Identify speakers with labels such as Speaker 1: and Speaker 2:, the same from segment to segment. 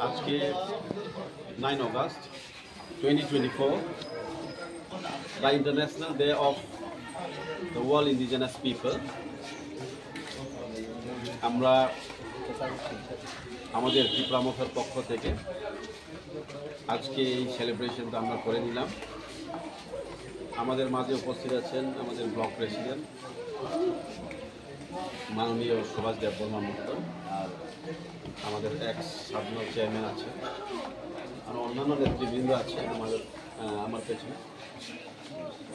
Speaker 1: আজকে 9 August 2024, the International Day of the World Indigenous People. আমরা আমাদের ত্রিপুরামথার পক্ষ থেকে আজকে এই সেলিব্রেশনটা আমরা করে নিলাম। আমাদের মাঝে উপস্থিত আছেন আমাদের ব্লক প্রেসিডেন্ট মাননীয় সুভাষ দেববর্মা মুক্ত, আর আমাদের এক্স সাবনাল চেয়ারম্যান আছে, আর অন্যান্য নেতৃবৃন্দ আছে আমার পেছনে।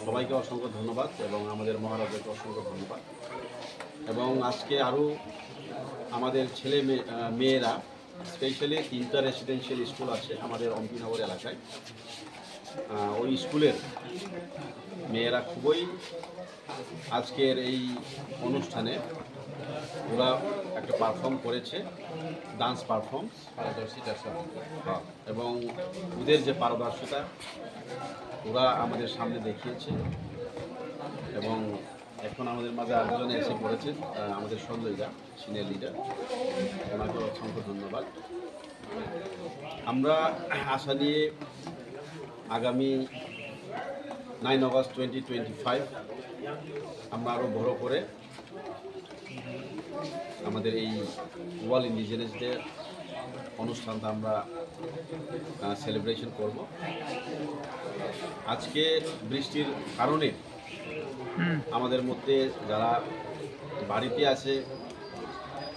Speaker 1: সবাইকে অসংখ্য ধন্যবাদ এবং আমাদের মহারাজকে অসংখ্য ধন্যবাদ। এবং আজকে আরও আমাদের ছেলে মেয়েরা স্পেশালি 3টা রেসিডেন্সিয়াল স্কুল আছে আমাদের অম্পিনগর এলাকায়। ওই স্কুলের মেয়েরা খুবই আজকের এই অনুষ্ঠানে ওরা একটা পারফর্ম করেছে, ডান্স পারফর্মস এবং ওদের যে পারদর্শিতা ওরা আমাদের সামনে দেখিয়েছে। এবং এখন আমাদের মাঝে আরেকজন এসে পড়েছেন, আমাদের সঞ্জয়দা সিনিয়র লিডার, ওনাকে অসংখ্য ধন্যবাদ। আমরা আশা নিয়ে আগামী 9 August 2025 আমরা আরও বড় করে আমাদের এই ওয়ার্ল্ড ইন্ডিজিনাস ডে অনুষ্ঠানটা আমরা সেলিব্রেশন করব। আজকে বৃষ্টির কারণে আমাদের মধ্যে যারা বাড়িতে আছে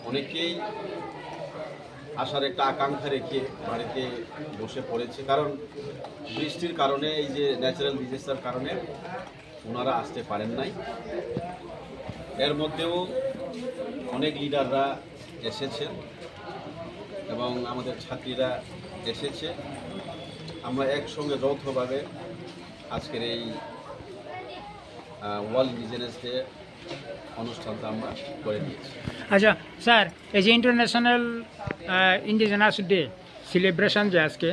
Speaker 1: অনেকেই আসার একটা আকাঙ্ক্ষা রেখে বাড়িতে বসে পড়েছে, কারণ বৃষ্টির কারণে এই যে ন্যাচারাল ডিজাস্টার কারণে ওনারা আসতে পারেন নাই। এর মধ্যেও অনেক লিডাররা এসেছেন এবং আমাদের ছাত্রীরা এসেছে। আমরা একসঙ্গে যৌথভাবে আজকের এই ওয়ার্ল্ড ইন্ডিজিনাস ডে অনুষ্ঠানটা আমরা করে দিয়েছি।
Speaker 2: আচ্ছা স্যার, এই যে ইন্টারন্যাশনাল ইন্ডিজিনাস ডে সেলিব্রেশন যে আজকে,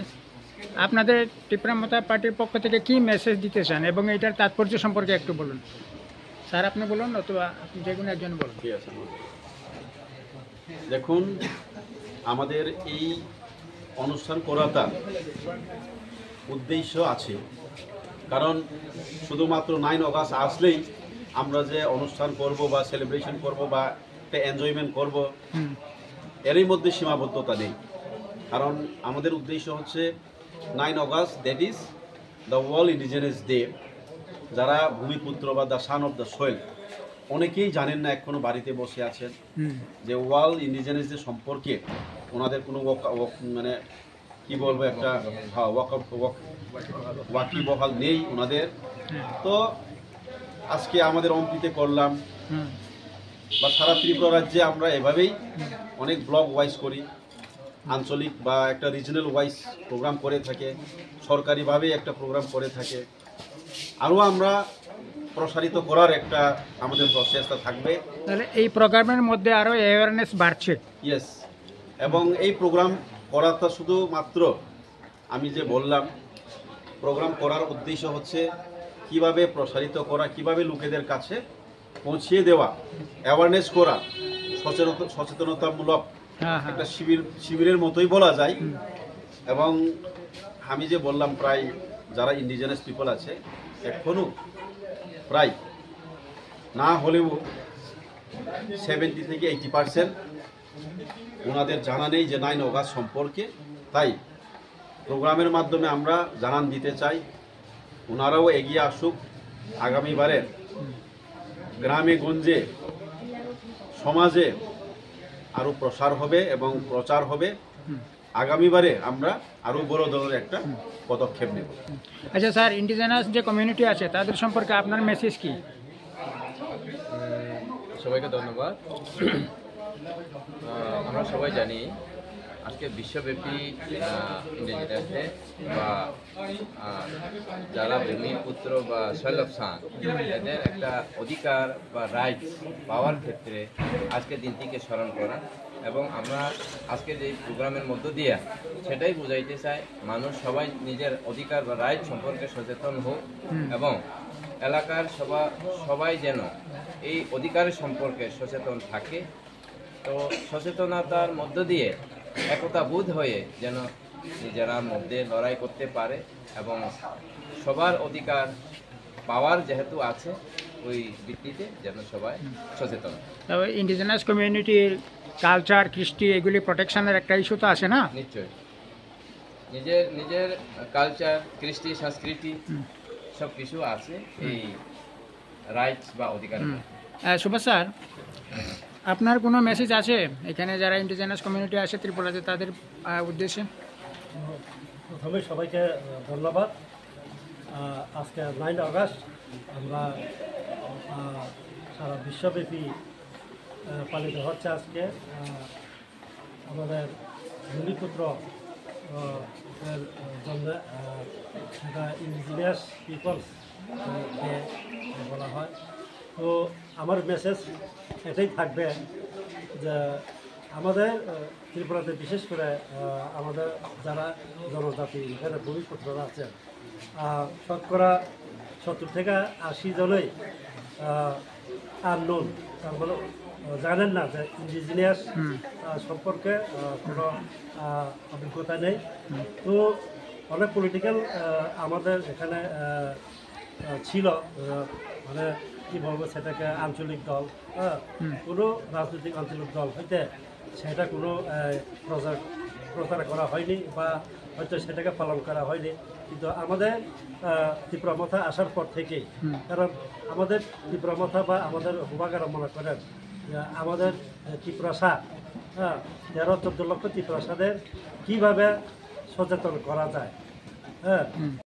Speaker 2: আপনাদের ত্রিপুরামথা পার্টির পক্ষ থেকে কি মেসেজ দিতে চান এবং এটার তাৎপর্য সম্পর্কে একটু বলুন। স্যার আপনি বলুন, অথবা আপনি যে কোনো একজন বলুন।
Speaker 1: ঠিক আছে। দেখুন, আমাদের এই অনুষ্ঠান করাটা উদ্দেশ্য আছে, কারণ শুধুমাত্র 9 August আসলেই আমরা যে অনুষ্ঠান করব বা সেলিব্রেশন করব বা একটা এনজয়মেন্ট করব এরই মধ্যে সীমাবদ্ধতা নেই। কারণ আমাদের উদ্দেশ্য হচ্ছে 9 August, that is the world indigenous day. যারা ভূমিপুত্র বা the son of the soil, অনেকেই জানেন না, এখনো বাড়িতে বসে আছেন যে ওয়ার্ল্ড ইন্ডিজিনাস ডে সম্পর্কে ওনাদের কোনো মানে কি বলবো একটা ওয়াকিবহাল নেই ওনাদের। তো আজকে আমাদের অম্পিতে করলাম বা সারা ত্রিপুরা রাজ্যে আমরা এভাবেই অনেক ব্লক ওয়াইজ করি, আঞ্চলিক বা একটা রিজনাল ওয়াইজ প্রোগ্রাম করে থাকে, সরকারিভাবে একটা প্রোগ্রাম করে থাকে। আরও আমরা প্রসারিত করার একটা আমাদের প্রচেষ্টা থাকবে।
Speaker 2: তাহলে এই প্রোগ্রামের মধ্যে আরও অ্যাওয়ারনেস বাড়ছে।
Speaker 1: ইয়েস, এবং এই প্রোগ্রাম করাটা শুধুমাত্র আমি যে বললাম, প্রোগ্রাম করার উদ্দেশ্য হচ্ছে কিভাবে প্রসারিত করা, কিভাবে লোকেদের কাছে পৌঁছিয়ে দেওয়া, অ্যাওয়ারনেস করা, সচেতনতামূলক একটা শিবিরের মতোই বলা যায়। এবং আমি যে বললাম প্রায় যারা ইন্ডিজিনাস পিপল আছে এখনও প্রায় না হলেও 70 থেকে 80% ওনাদের জানা নেই যে 9 August সম্পর্কে। তাই প্রোগ্রামের মাধ্যমে আমরা জানান দিতে চাই, ওনারাও এগিয়ে আসুক। আগামীবারের গ্রামে গঞ্জে সমাজে আরও প্রসার হবে এবং প্রচার হবে। আগামীবারে আমরা আরও বড় ধরনের একটা পদক্ষেপ নেব।
Speaker 2: আচ্ছা স্যার, ইন্ডিজিনাস যে কমিউনিটি আছে তাদের সম্পর্কে আপনার মেসেজ কি?
Speaker 3: সবাইকে ধন্যবাদ। আমরা সবাই জানি আজকে বিশ্বব্যাপী ইন্ডিজিনাস ডে বা যারা ভূমিপুত্র বা সয়েল অফ সান, এদের একটা অধিকার বা রাইটস পাওয়ার ক্ষেত্রে আজকের দিনটিকে স্মরণ করা। এবং আমরা আজকের এই প্রোগ্রামের মধ্য দিয়ে সেটাই বুঝাইতে চাই, মানুষ সবাই নিজের অধিকার বা রাইট সম্পর্কে সচেতন হোক এবং এলাকার সবাই যেন এই অধিকারের সম্পর্কে সচেতন থাকে। তো সচেতনতার মধ্য দিয়ে একতাবোধ হয়ে যেন নিজেরা মধ্যে লড়াই করতে পারে এবং সবার অধিকার পাওয়ার যেহেতু আছে ওই ভিত্তিতে যেন সবাই সচেতন।
Speaker 2: তবে ইন্ডিজিনাস কমিউনিটির কালচার, কৃষ্টি এগুলি প্রোটেকশনের একটা ইস্যু তো আছে না?
Speaker 3: নিশ্চয়ই নিজের নিজের কালচার, কৃষ্টি, সংস্কৃতি সব কিছু আছে এই রাইটস বা অধিকার।
Speaker 2: সুভাষ স্যার, আপনার কোনো মেসেজ আছে এখানে যারা ইন্ডিজিনাস কমিউনিটি আছে ত্রিপুরাতে তাদের উদ্দেশ্যে?
Speaker 4: প্রথমে সবাইকে ধন্যবাদ। আজকে 9 আগস্ট আমরা সারা বিশ্বব্যাপী পালিত হচ্ছে। আজকে আমাদের ভূমিপুত্র এর জন্য সেটা ইন্ডিজিনিয়াস পিপলস বলা হয়। তো আমার মেসেজ এটাই থাকবে যে আমাদের ত্রিপুরাতে বিশেষ করে আমাদের যারা জনজাতি এখানে ভূমিপুত্ররা আছেন, শতকরা 70 থেকে 80 জনই আননোন, তারপরে জানেন না যে ইন্ডিজিনিয়াস সম্পর্কে কোনো অভিজ্ঞতা নেই। তো অনেক পলিটিক্যাল আমাদের এখানে ছিল, মানে কি বলবো সেটাকে আঞ্চলিক দল, কোনো রাজনৈতিক আঞ্চলিক দল হইতে সেটা কোনো প্রচার করা হয়নি বা হয়তো সেটাকে পালন করা হয়নি। কিন্তু আমাদের ত্রিপুরা মাথা আসার পর থেকেই, কারণ আমাদের ত্রিপুরা মাথা বা আমাদের হুবাগারা মনে করেন আমাদের ত্রিপুরাসা 13-14 লক্ষ ত্রিপুরাসাদের কীভাবে সচেতন করা যায়,